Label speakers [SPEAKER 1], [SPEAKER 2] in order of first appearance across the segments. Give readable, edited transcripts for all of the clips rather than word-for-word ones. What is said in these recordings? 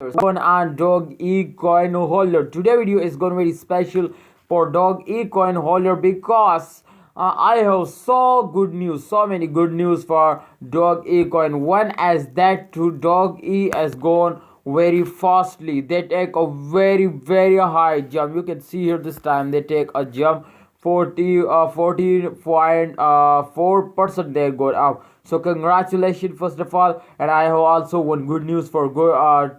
[SPEAKER 1] On Dogecoin holder. Today video is going to be very special for Dogecoin holder because I have so many good news for Dogecoin. One as that to Doge has gone very fastly. They take a very high jump. You can see here this time they take a jump 14.4% they go up. So congratulations first of all, and I have also one good news for Dogecoin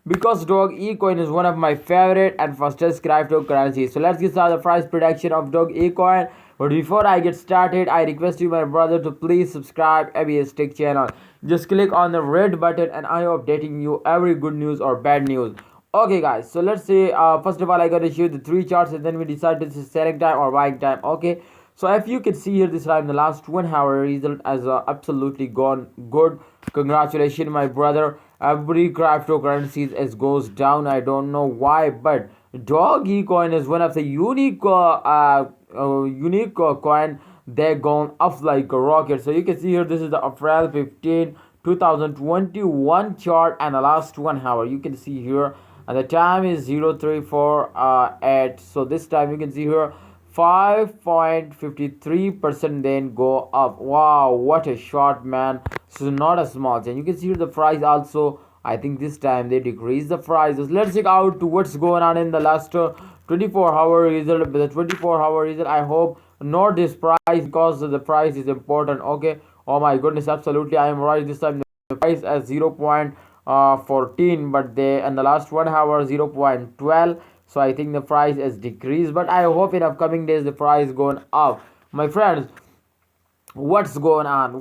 [SPEAKER 1] because Dogecoin is one of my favorite and fastest cryptocurrencies. So let's get started the price prediction of Dogecoin. But before I get started, I request you, my brother, to please subscribe ABS Tech channel. Just click on the red button and I am updating you every good news or bad news. Okay guys, so let's say first of all I gotta show the three charts and then we decide this is selling time or buying time. Okay, so if you can see here this time the last 1 hour result has absolutely gone good. Congratulations my brother. Every cryptocurrency is goes down. I don't know why, but Dogecoin is one of the unique coin. They're going up like a rocket. So you can see here this is the April 15, 2021 chart and the last 1 hour. You can see here and the time is 0348. So this time you can see here 5.53% then go up. Wow, what a shot, man. So not a small change. You can see here the price also. I think this time they decrease the prices. Let's check out to what's going on in the last 24-hour result. The 24-hour result, I hope not this price because the price is important. Okay, oh my goodness, absolutely I am right. This time the price as 0.14, but they in the last 1 hour 0.12. So I think the price has decreased, but I hope in upcoming days the price going up. My friends, what's going on?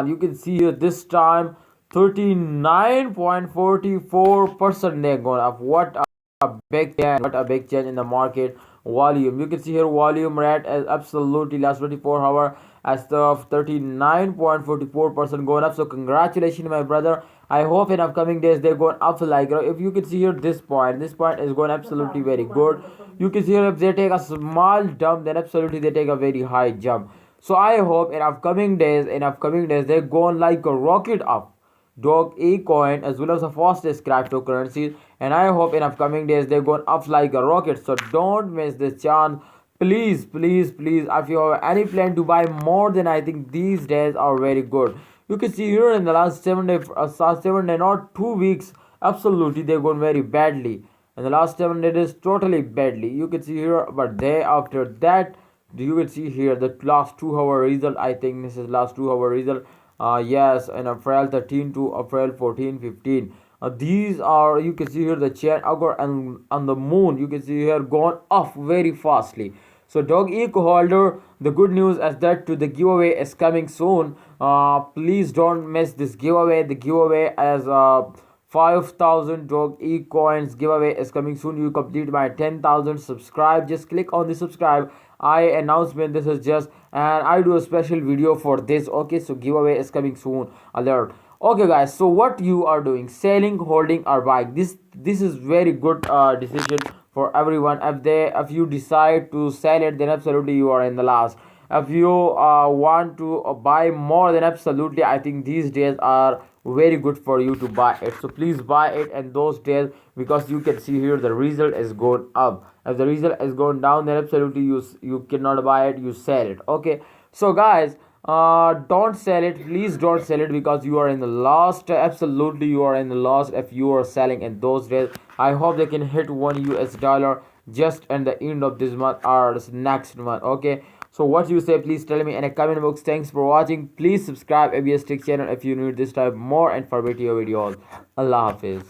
[SPEAKER 1] You can see here this time 39.44% they going up. What a big change in the market volume. You can see here volume rate is absolutely last 24-hour as the 39.44% going up. So congratulations my brother. I hope in upcoming days they're going up like if you can see here this point is going absolutely very good. You can see here if they take a small jump then absolutely they take a very high jump. So I hope in upcoming days they're going like a rocket up. Dogecoin as well as the fastest cryptocurrencies, and I hope in upcoming days they're going up like a rocket. So don't miss this chance. Please, if you have any plan to buy more, then I think these days are very good. You can see here in the last 7 days, not 2 weeks, absolutely they're going very badly. And the last 7 days totally badly. You can see here, but they after that, you can see here the last 2 hour result. I think this is last 2 hour result. Yes, in April 13 to April 14, 15. These are, you can see here the chain auger and on the moon. You can see here gone off very fastly. So Dogecoin holder, the good news is that to the giveaway is coming soon. Please don't miss this giveaway. The giveaway as 5,000 Dogecoins giveaway is coming soon. You complete my 10,000 subscribe. Just click on the subscribe. I announcement this is just, and I do a special video for this. Okay, so giveaway is coming soon. Alert. Okay guys, so what you are doing, selling, holding or buying, this is very good decision for everyone. If you decide to sell it, then absolutely you are in the last. If you want to buy more, then absolutely I think these days are very good for you to buy it. So please buy it in those days because you can see here the result is going up. If the result is going down, then absolutely you cannot buy it, you sell it. Okay, so guys, don't sell it, please don't sell it because you are in the lost. Absolutely you are in the lost if you are selling in those days. I hope they can hit $1 just at the end of this month or this next month. Okay, so what you say, please tell me in a comment box. Thanks for watching. Please subscribe ABS Tech channel if you need this type more informative videos. Allah Hafiz.